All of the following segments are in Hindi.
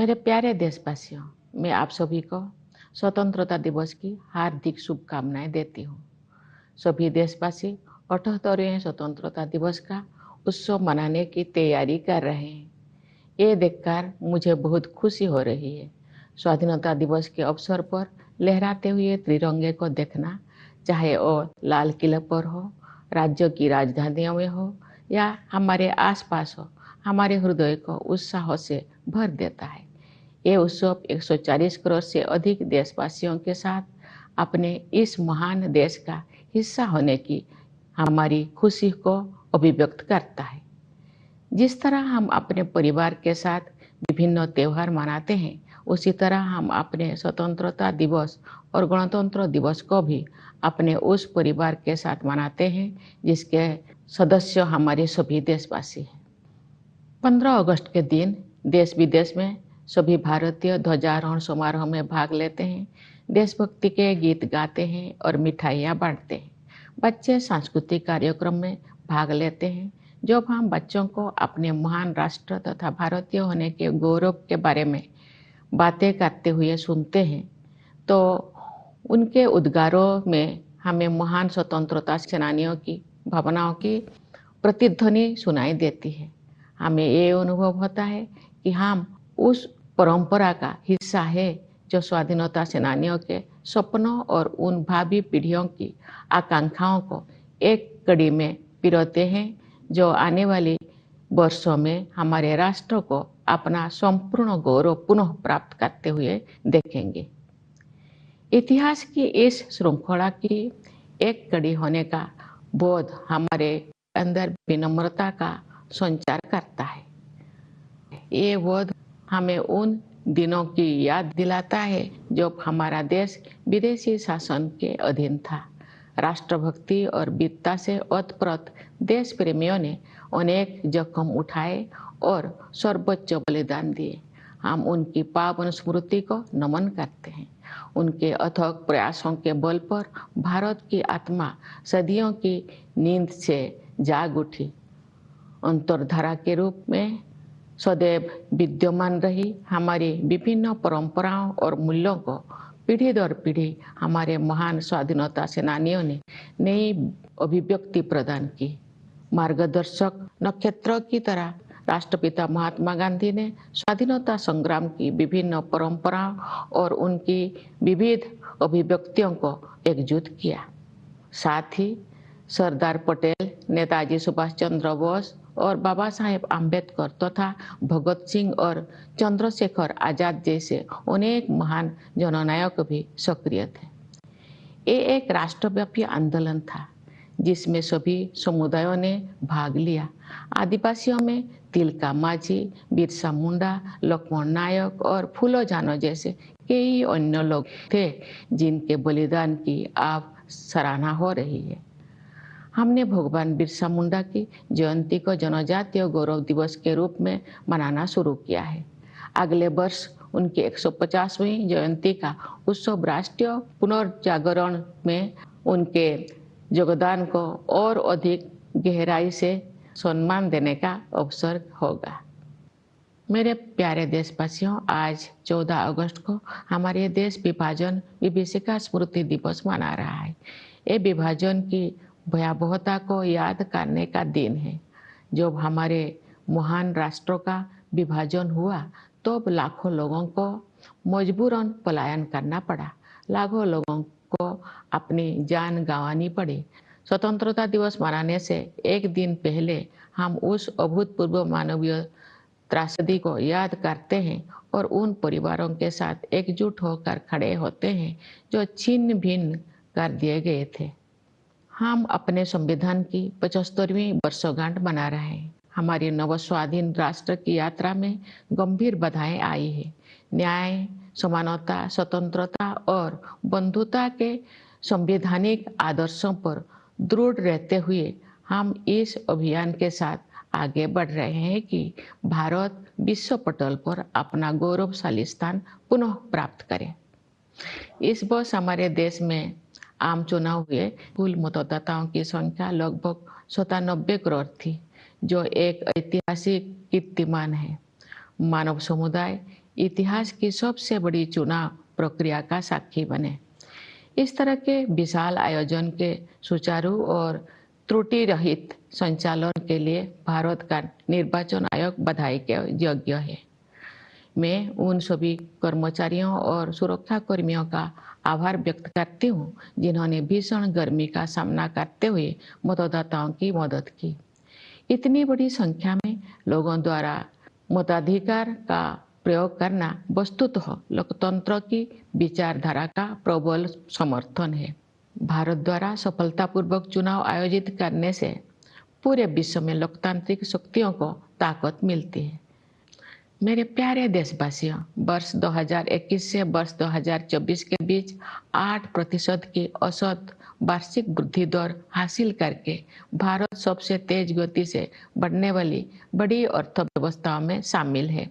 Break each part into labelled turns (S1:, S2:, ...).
S1: मेरे प्यारे देशवासियों, मैं आप सभी को स्वतंत्रता दिवस की हार्दिक शुभकामनाएं देती हूँ। सभी देशवासी 78वें स्वतंत्रता दिवस का उत्सव मनाने की तैयारी कर रहे हैं। ये देखकर मुझे बहुत खुशी हो रही है। स्वाधीनता दिवस के अवसर पर लहराते हुए तिरंगे को देखना, चाहे वो लाल किले पर हो, राज्यों की राजधानियों में हो या हमारे आसपास हो, हमारे हृदय को उत्साह से भर देता है। ये उत्सव 140 करोड़ से अधिक देशवासियों के साथ अपने इस महान देश का हिस्सा होने की हमारी खुशी को अभिव्यक्त करता है। जिस तरह हम अपने परिवार के साथ विभिन्न त्योहार मनाते हैं, उसी तरह हम अपने स्वतंत्रता दिवस और गणतंत्र दिवस को भी अपने उस परिवार के साथ मनाते हैं जिसके सदस्य हमारे सभी देशवासी हैं। 15 अगस्त के दिन देश विदेश में सभी भारतीय ध्वजारोहण समारोह में भाग लेते हैं, देशभक्ति के गीत गाते हैं और मिठाइयाँ बांटते हैं। बच्चे सांस्कृतिक कार्यक्रम में भाग लेते हैं। जब हम बच्चों को अपने महान राष्ट्र तथा भारतीय होने के गौरव के बारे में बातें करते हुए सुनते हैं, तो उनके उद्गारों में हमें महान स्वतंत्रता सेनानियों की भावनाओं की प्रतिध्वनि सुनाई देती है। हमें ये अनुभव होता है कि हम उस परंपरा का हिस्सा है जो स्वाधीनता सेनानियों के सपनों और उन भावी पीढ़ियों की आकांक्षाओं को एक कड़ी में पिरोते हैं, जो आने वाली वर्षों में हमारे राष्ट्र को अपना संपूर्ण गौरव पुनः प्राप्त करते हुए देखेंगे। इतिहास की इस श्रृंखला की एक कड़ी होने का बोध हमारे अंदर विनम्रता का संचार करता है। ये बोध हमें उन दिनों की याद दिलाता है जब हमारा देश विदेशी शासन के अधीन था। राष्ट्रभक्ति और वीरता से ओतप्रोत देश प्रेमियों ने अनेक जोखिम उठाए और सर्वोच्च बलिदान दिए। हम उनकी पावन स्मृति को नमन करते हैं। उनके अथक प्रयासों के बल पर भारत की आत्मा सदियों की नींद से जाग उठी। अंतरधारा के रूप में सदैव विद्यमान रही हमारी विभिन्न परंपराओं और मूल्यों को पीढ़ी दर पीढ़ी हमारे महान स्वाधीनता सेनानियों ने नई अभिव्यक्ति प्रदान की। मार्गदर्शक नक्षत्रों की तरह राष्ट्रपिता महात्मा गांधी ने स्वाधीनता संग्राम की विभिन्न परंपराओं और उनकी विविध अभिव्यक्तियों को एकजुट किया। साथ ही सरदार पटेल, नेताजी सुभाष चंद्र बोस और बाबा साहेब आम्बेडकर तथा भगत सिंह और चंद्रशेखर आजाद जैसे अनेक महान जननायक भी सक्रिय थे। ये एक राष्ट्रव्यापी आंदोलन था जिसमें सभी समुदायों ने भाग लिया। आदिवासियों में तिलका मांझी, बिरसा मुंडा, लक्ष्मण नायक और फूलो जानो जैसे कई अन्य लोग थे जिनके बलिदान की अब सराहना हो रही है। हमने भगवान बिरसा मुंडा की जयंती को जनजातीय गौरव दिवस के रूप में मनाना शुरू किया है। अगले वर्ष उनकी 150वीं जयंती का उत्सव राष्ट्रीय पुनर्जागरण में उनके योगदान को और अधिक गहराई से सम्मान देने का अवसर होगा। मेरे प्यारे देशवासियों, आज 14 अगस्त को हमारे देश विभाजन विभीषिका स्मृति दिवस मना रहा है। ये विभाजन की भयावहता को याद करने का दिन है। जब हमारे महान राष्ट्रों का विभाजन हुआ तो लाखों लोगों को मजबूरन पलायन करना पड़ा। लाखों लोगों को अपनी जान गंवानी पड़ी। स्वतंत्रता दिवस मनाने से एक दिन पहले हम उस अभूतपूर्व मानवीय त्रासदी को याद करते हैं और उन परिवारों के साथ एकजुट होकर खड़े होते हैं जो छिन्न भिन्न कर दिए गए थे। हम अपने संविधान की 75वीं वर्षगांठ मना रहे हैं। हमारी नवस्वाधीन राष्ट्र की यात्रा में गंभीर बाधाएं आई है। न्याय, समानता, स्वतंत्रता और बंधुता के संवैधानिक आदर्शों पर दृढ़ रहते हुए हम इस अभियान के साथ आगे बढ़ रहे हैं कि भारत विश्व पटल पर अपना गौरवशाली स्थान पुनः प्राप्त करे। इस वर्ष हमारे देश में आम चुनाव हुए। कुल मतदाताओं की संख्या लगभग 97 करोड़ थी, जो एक ऐतिहासिक कीर्तिमान है। मानव समुदाय इतिहास की सबसे बड़ी चुनाव प्रक्रिया का साक्षी बने। इस तरह के विशाल आयोजन के सुचारू और त्रुटि रहित संचालन के लिए भारत का निर्वाचन आयोग बधाई के योग्य है। मैं उन सभी कर्मचारियों और सुरक्षा कर्मियों का आभार व्यक्त करती हूँ जिन्होंने भीषण गर्मी का सामना करते हुए मतदाताओं की मदद की। इतनी बड़ी संख्या में लोगों द्वारा मताधिकार का प्रयोग करना वस्तुतः लोकतंत्र की विचारधारा का प्रबल समर्थन है। भारत द्वारा सफलतापूर्वक चुनाव आयोजित करने से पूरे विश्व में लोकतांत्रिक शक्तियों को ताकत मिलती है। मेरे प्यारे देशवासियों, वर्ष 2021 से वर्ष 2024 के बीच 8% की औसत वार्षिक वृद्धि दर हासिल करके भारत सबसे तेज गति से बढ़ने वाली बड़ी अर्थव्यवस्थाओं में शामिल है।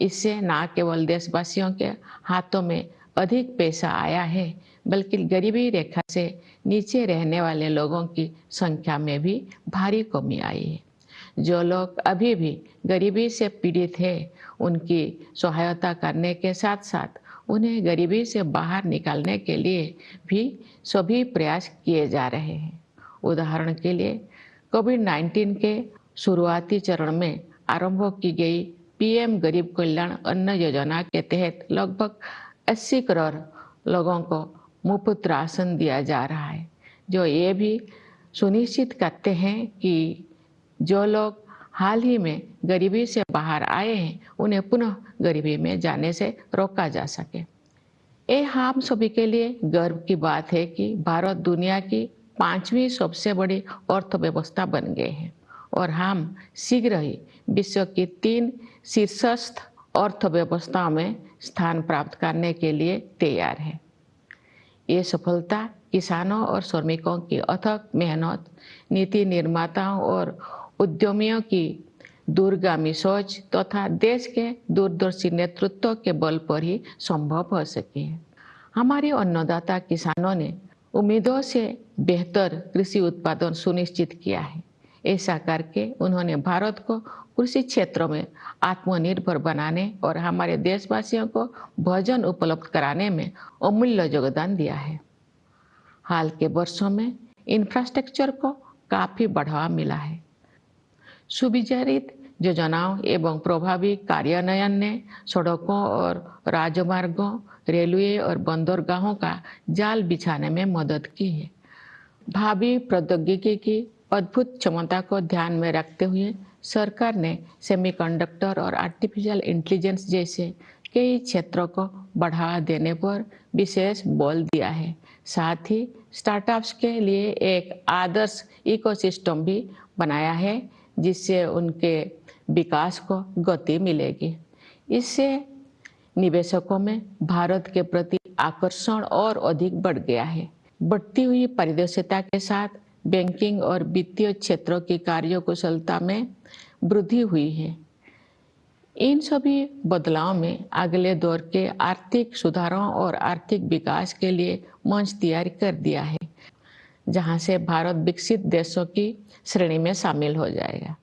S1: इससे न केवल देशवासियों के हाथों में अधिक पैसा आया है, बल्कि गरीबी रेखा से नीचे रहने वाले लोगों की संख्या में भी भारी कमी आई है। जो लोग अभी भी गरीबी से पीड़ित हैं, उनकी सहायता करने के साथ साथ उन्हें गरीबी से बाहर निकालने के लिए भी सभी प्रयास किए जा रहे हैं। उदाहरण के लिए कोविड-19 के शुरुआती चरण में आरंभ की गई पीएम गरीब कल्याण अन्न योजना के तहत लगभग 80 करोड़ लोगों को मुफ्त राशन दिया जा रहा है, जो ये भी सुनिश्चित करते हैं कि जो लोग हाल ही में गरीबी से बाहर आए हैं, उन्हें पुनः गरीबी में जाने से रोका जा सके। ये हम सभी के लिए गर्व की बात है कि भारत दुनिया की 5वीं सबसे बड़ी अर्थव्यवस्था बन गए हैं और हम शीघ्र ही विश्व की 3 शीर्षस्थ अर्थव्यवस्थाओं में स्थान प्राप्त करने के लिए तैयार है। ये सफलता किसानों और श्रमिकों की अथक मेहनत, नीति निर्माताओं और उद्यमियों की दूरगामी सोच तथा देश के दूरदर्शी नेतृत्व के बल पर ही संभव हो सकी है। हमारे अन्नदाता किसानों ने उम्मीदों से बेहतर कृषि उत्पादन सुनिश्चित किया है। ऐसा करके उन्होंने भारत को कृषि क्षेत्र में आत्मनिर्भर बनाने और हमारे देशवासियों को भोजन उपलब्ध कराने में अमूल्य योगदान दिया है। हाल के वर्षों में इंफ्रास्ट्रक्चर को काफी बढ़ावा मिला है। सुविचारित योजनाओं एवं प्रभावी कार्यान्वयन ने सड़कों और राजमार्गों, रेलवे और बंदरगाहों का जाल बिछाने में मदद की है। भावी प्रौद्योगिकी की अद्भुत क्षमता को ध्यान में रखते हुए सरकार ने सेमीकंडक्टर और आर्टिफिशियल इंटेलिजेंस जैसे कई क्षेत्रों को बढ़ावा देने पर विशेष बल दिया है। साथ ही स्टार्टअप्स के लिए एक आदर्श इकोसिस्टम भी बनाया है, जिससे उनके विकास को गति मिलेगी। इससे निवेशकों में भारत के प्रति आकर्षण और अधिक बढ़ गया है। बढ़ती हुई पारदर्शिता के साथ बैंकिंग और वित्तीय क्षेत्रों की कार्यकुशलता में वृद्धि हुई है। इन सभी बदलावों में अगले दौर के आर्थिक सुधारों और आर्थिक विकास के लिए मंच तैयार कर दिया है, जहां से भारत विकसित देशों की श्रेणी में शामिल हो जाएगा।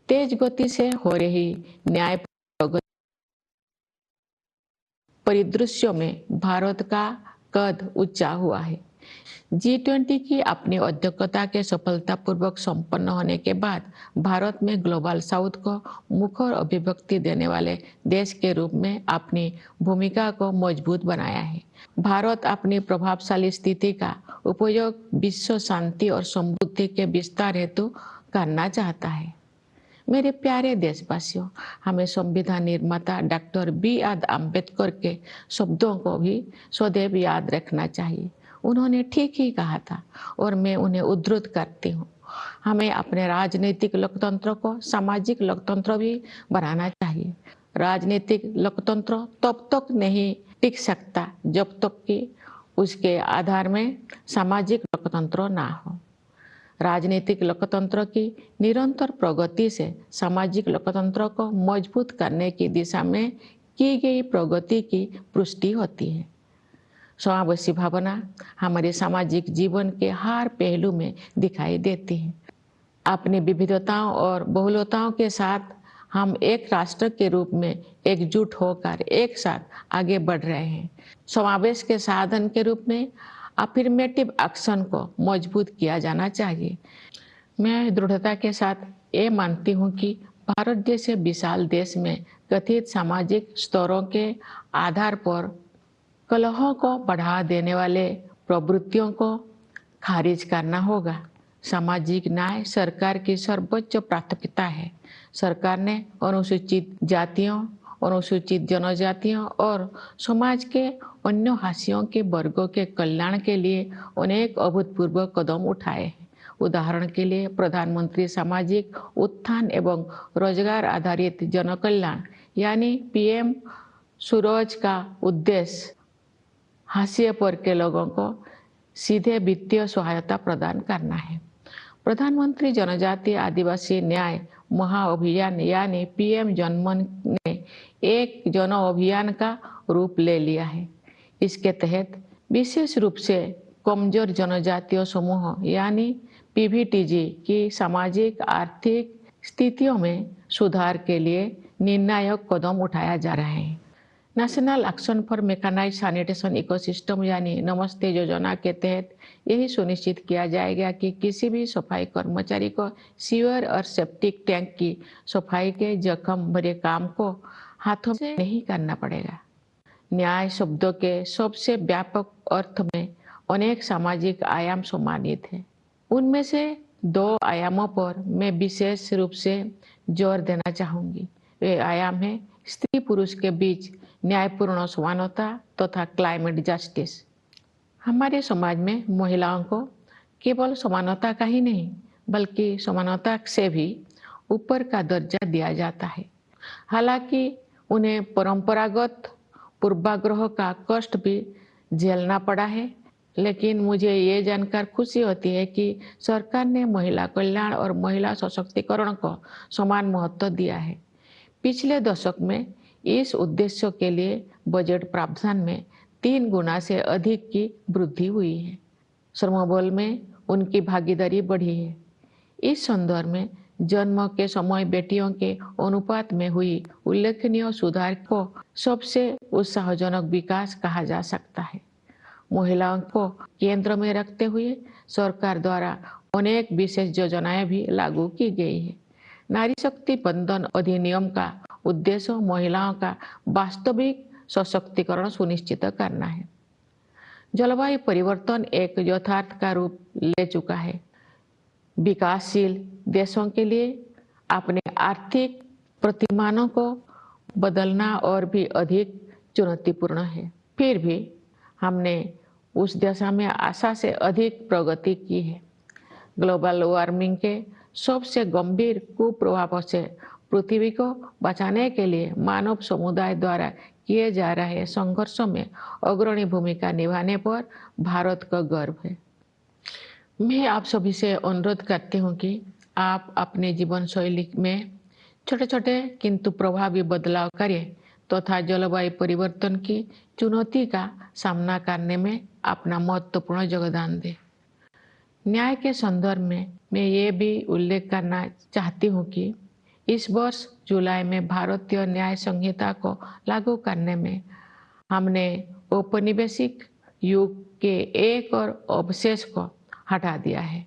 S1: तेज गति से हो रही न्याय प्रगति परिदृश्यों में भारत का कद ऊंचा हुआ है। G20 की अपनी अध्यक्षता के सफलतापूर्वक संपन्न होने के बाद भारत में ग्लोबल साउथ को मुखर अभिव्यक्ति देने वाले देश के रूप में अपनी भूमिका को मजबूत बनाया है। भारत अपनी प्रभावशाली स्थिति का उपयोग विश्व शांति और समृद्धि के विस्तार हेतु करना चाहता है। मेरे प्यारे देशवासियों, हमें संविधान निर्माता डॉक्टर B.R. अम्बेडकर के शब्दों को भी सदैव याद रखना चाहिए। उन्होंने ठीक ही कहा था और मैं उन्हें उद्धृत करती हूँ। हमें अपने राजनीतिक लोकतंत्र को सामाजिक लोकतंत्र भी बनाना चाहिए। राजनीतिक लोकतंत्र तब तक नहीं टिक सकता जब तक कि उसके आधार में सामाजिक लोकतंत्र ना हो। राजनीतिक लोकतंत्र की निरंतर प्रगति से सामाजिक लोकतंत्र को मजबूत करने की दिशा में की गई प्रगति की पुष्टि होती है। समावेशी भावना हमारे सामाजिक जीवन के हर पहलू में दिखाई देती है। अपनी विविधताओं और बहुलताओं के साथ हम एक राष्ट्र के रूप में एकजुट होकर एक साथ आगे बढ़ रहे हैं। समावेश के साधन के रूप में अफर्मेटिव एक्शन को मजबूत किया जाना चाहिए। मैं दृढ़ता के साथ ये मानती हूँ कि भारत जैसे विशाल देश में कथित सामाजिक स्तरों के आधार पर कलहों को बढ़ा देने वाले प्रवृत्तियों को खारिज करना होगा। सामाजिक न्याय सरकार की सर्वोच्च प्राथमिकता है। सरकार ने अनुसूचित जातियों, अनुसूचित जनजातियों और समाज के अन्य हाशियों के वर्गों के कल्याण के लिए अनेक अभूतपूर्व कदम उठाए हैं। उदाहरण के लिए प्रधानमंत्री सामाजिक उत्थान एवं रोजगार आधारित जन कल्याण यानी पीएम सूरज का उद्देश्य हाशिए पर के लोगों को सीधे वित्तीय सहायता प्रदान करना है। प्रधानमंत्री जनजातीय आदिवासी न्याय महाअभियान यानी पीएम जनमन ने एक जन अभियान का रूप ले लिया है। इसके तहत विशेष रूप से कमजोर जनजातीय समूह यानी पीवीटीजी की सामाजिक आर्थिक स्थितियों में सुधार के लिए निर्णायक कदम उठाया जा रहा है। National action for mechanized sanitation ecosystem यानी नमस्ते योजना के तहत यही सुनिश्चित किया जाएगा कि किसी भी सफाई कर्मचारी को सीवर और सेप्टिक टैंक की सफाई के जख्म भरे काम को हाथों से नहीं करना पड़ेगा। न्याय शब्दों के सबसे व्यापक अर्थ में अनेक सामाजिक आयाम सम्मानित हैं। उनमें से 2 आयामों पर मैं विशेष रूप से जोर देना चाहूंगी। वे आयाम है स्त्री पुरुष के बीच न्यायपूर्ण समानता तथा क्लाइमेट जस्टिस। हमारे समाज में महिलाओं को केवल समानता का ही नहीं बल्कि समानता से भी ऊपर का दर्जा दिया जाता है। हालांकि उन्हें परंपरागत पूर्वाग्रह का कष्ट भी झेलना पड़ा है, लेकिन मुझे ये जानकर खुशी होती है कि सरकार ने महिला कल्याण और महिला सशक्तिकरण को समान महत्व दिया है। पिछले दशक में इस उद्देश्य के लिए बजट प्रावधान में 3 गुना से अधिक की वृद्धि हुई है। श्रमबल में उनकी भागीदारी बढ़ी है। इस संदर्भ में जन्म के समय बेटियों के अनुपात में हुई उल्लेखनीय सुधार को सबसे उत्साहजनक विकास कहा जा सकता है। महिलाओं को केंद्र में रखते हुए सरकार द्वारा अनेक विशेष योजनाएं भी लागू की गई है। नारी शक्ति बंधन अधिनियम का उद्देश्य महिलाओं का वास्तविक सशक्तिकरण सुनिश्चित करना है। जलवायु परिवर्तन एक यथार्थ का रूप ले चुका है। विकासशील देशों के लिए अपने आर्थिक प्रतिमानों को बदलना और भी अधिक चुनौतीपूर्ण है। फिर भी हमने उस दिशा में आशा से अधिक प्रगति की है। ग्लोबल वार्मिंग के सबसे गंभीर कुप्रभावों से पृथ्वी को बचाने के लिए मानव समुदाय द्वारा किए जा रहे संघर्षों में अग्रणी भूमिका निभाने पर भारत का गर्व है। मैं आप सभी से अनुरोध करती हूँ कि आप अपने जीवन शैली में छोटे छोटे किंतु प्रभावी बदलाव करें तथा जलवायु परिवर्तन की चुनौती का सामना करने में अपना महत्वपूर्ण योगदान दें। न्याय के संदर्भ में मैं ये भी उल्लेख करना चाहती हूँ कि इस वर्ष जुलाई में भारतीय न्याय संहिता को लागू करने में हमने औपनिवेशिक युग के एक और अवशेष को हटा दिया है।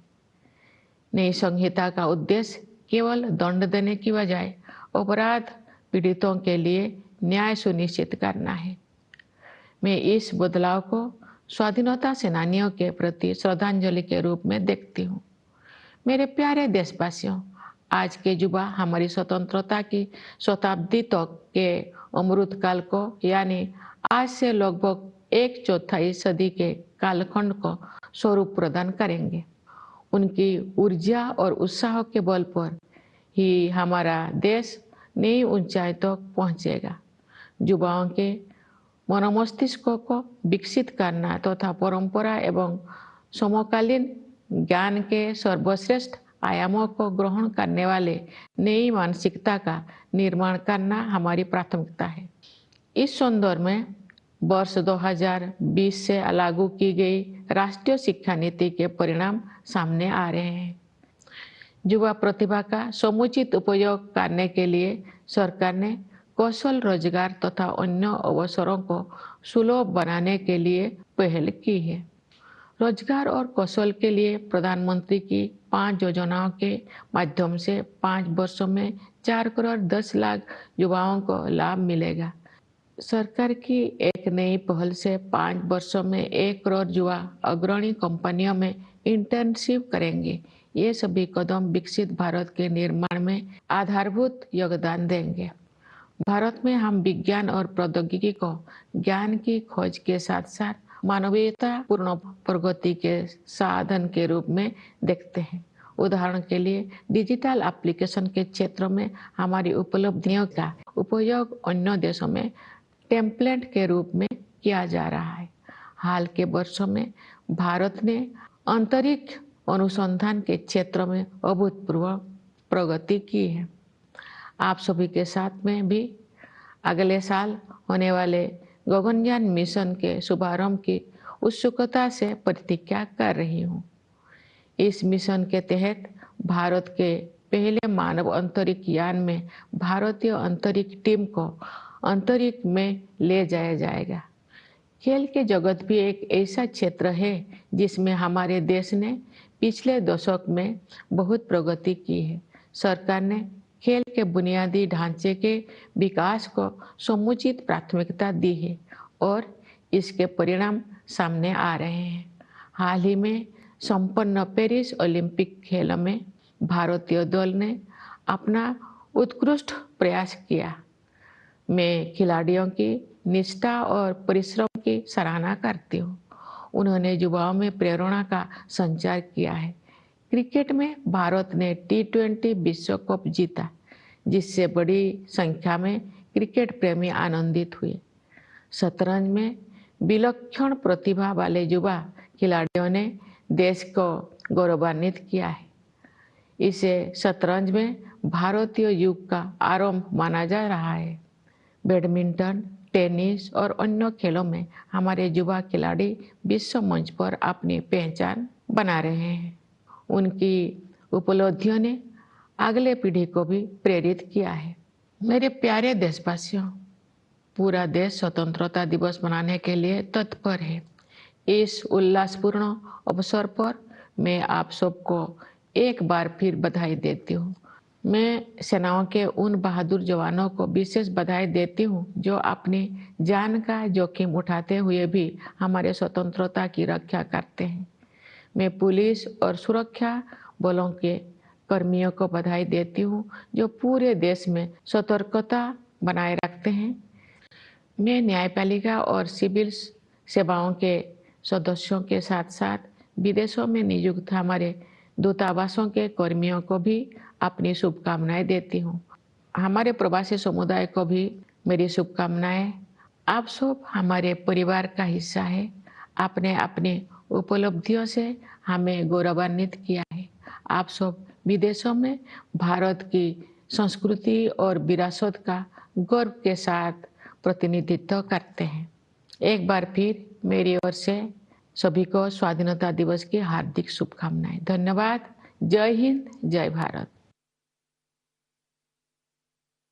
S1: नई संहिता का उद्देश्य केवल दंड देने की बजाय अपराध पीड़ितों के लिए न्याय सुनिश्चित करना है। मैं इस बदलाव को स्वाधीनता सेनानियों के प्रति श्रद्धांजलि के रूप में देखती हूँ। मेरे प्यारे देशवासियों, आज के युवा हमारी स्वतंत्रता की शताब्दी तक के अमृतकाल को यानी आज से लगभग 1/4 सदी के कालखंड को स्वरूप प्रदान करेंगे। उनकी ऊर्जा और उत्साह के बल पर ही हमारा देश नई ऊंचाई तक पहुंचेगा। युवाओं के मनोमस्तिष्क को विकसित करना तथा परंपरा एवं समकालीन ज्ञान के सर्वश्रेष्ठ आयामों को ग्रहण करने वाले नई मानसिकता का निर्माण करना हमारी प्राथमिकता है। इस संदर्भ में वर्ष 2020 से लागू की गई राष्ट्रीय शिक्षा नीति के परिणाम सामने आ रहे हैं। युवा प्रतिभा का समुचित उपयोग करने के लिए सरकार ने कौशल रोजगार तथा अन्य अवसरों को सुलभ बनाने के लिए पहल की है। रोजगार और कौशल के लिए प्रधानमंत्री की 5 योजनाओं के माध्यम से 5 वर्षों में 4 करोड़ 10 लाख युवाओं को लाभ मिलेगा। सरकार की एक नई पहल से 5 वर्षों में 1 करोड़ युवा अग्रणी कंपनियों में इंटर्नशिप करेंगे। ये सभी कदम विकसित भारत के निर्माण में आधारभूत योगदान देंगे। भारत में हम विज्ञान और प्रौद्योगिकी को ज्ञान की खोज के साथ साथ मानवीयता पूर्ण प्रगति के साधन के रूप में देखते हैं। उदाहरण के लिए डिजिटल एप्लीकेशन के क्षेत्र में हमारी उपलब्धियों का उपयोग अन्य देशों में टेम्पलेट के रूप में किया जा रहा है। हाल के वर्षों में भारत ने अंतरिक्ष अनुसंधान के क्षेत्र में अभूतपूर्व प्रगति की है। आप सभी के साथ में भी अगले साल होने वाले गगनयान मिशन के शुभारंभ की उत्सुकता से प्रतीक्षा कर रही हूँ। इस मिशन के तहत भारत के पहले मानव अंतरिक्ष यान में भारतीय अंतरिक्ष टीम को अंतरिक्ष में ले जाया जाएगा। खेल के जगत भी एक ऐसा क्षेत्र है जिसमें हमारे देश ने पिछले दशक में बहुत प्रगति की है। सरकार ने खेल के बुनियादी ढांचे के विकास को समुचित प्राथमिकता दी है और इसके परिणाम सामने आ रहे हैं। हाल ही में संपन्न पेरिस ओलंपिक खेलों में भारतीय दल ने अपना उत्कृष्ट प्रयास किया। मैं खिलाड़ियों की निष्ठा और परिश्रम की सराहना करती हूँ। उन्होंने युवाओं में प्रेरणा का संचार किया है। क्रिकेट में भारत ने T20 विश्व कप जीता, जिससे बड़ी संख्या में क्रिकेट प्रेमी आनंदित हुए। शतरंज में विलक्षण प्रतिभा वाले युवा खिलाड़ियों ने देश को गौरवान्वित किया है। इसे शतरंज में भारतीय युग का आरंभ माना जा रहा है। बैडमिंटन, टेनिस और अन्य खेलों में हमारे युवा खिलाड़ी विश्व मंच पर अपनी पहचान बना रहे हैं। उनकी उपलब्धियों ने अगले पीढ़ी को भी प्रेरित किया है। मेरे प्यारे देशवासियों, पूरा देश स्वतंत्रता दिवस मनाने के लिए तत्पर है। इस उल्लासपूर्ण अवसर पर मैं आप सबको एक बार फिर बधाई देती हूँ। मैं सेनाओं के उन बहादुर जवानों को विशेष बधाई देती हूँ जो अपनी जान का जोखिम उठाते हुए भी हमारे स्वतंत्रता की रक्षा करते हैं। मैं पुलिस और सुरक्षा बलों के कर्मियों को बधाई देती हूँ जो पूरे देश में सतर्कता बनाए रखते हैं। मैं न्यायपालिका और सिविल सेवाओं के सदस्यों के साथ साथ विदेशों में नियुक्त हमारे दूतावासों के कर्मियों को भी अपनी शुभकामनाएं देती हूँ। हमारे प्रवासी समुदाय को भी मेरी शुभकामनाएं। आप सब हमारे परिवार का हिस्सा है। आपने अपनी उपलब्धियों से हमें गौरवान्वित किया है। आप सब विदेशों में भारत की संस्कृति और विरासत का गर्व के साथ प्रतिनिधित्व करते हैं। एक बार फिर मेरी ओर से सभी को स्वाधीनता दिवस की हार्दिक शुभकामनाएं। धन्यवाद। जय हिंद, जय भारत।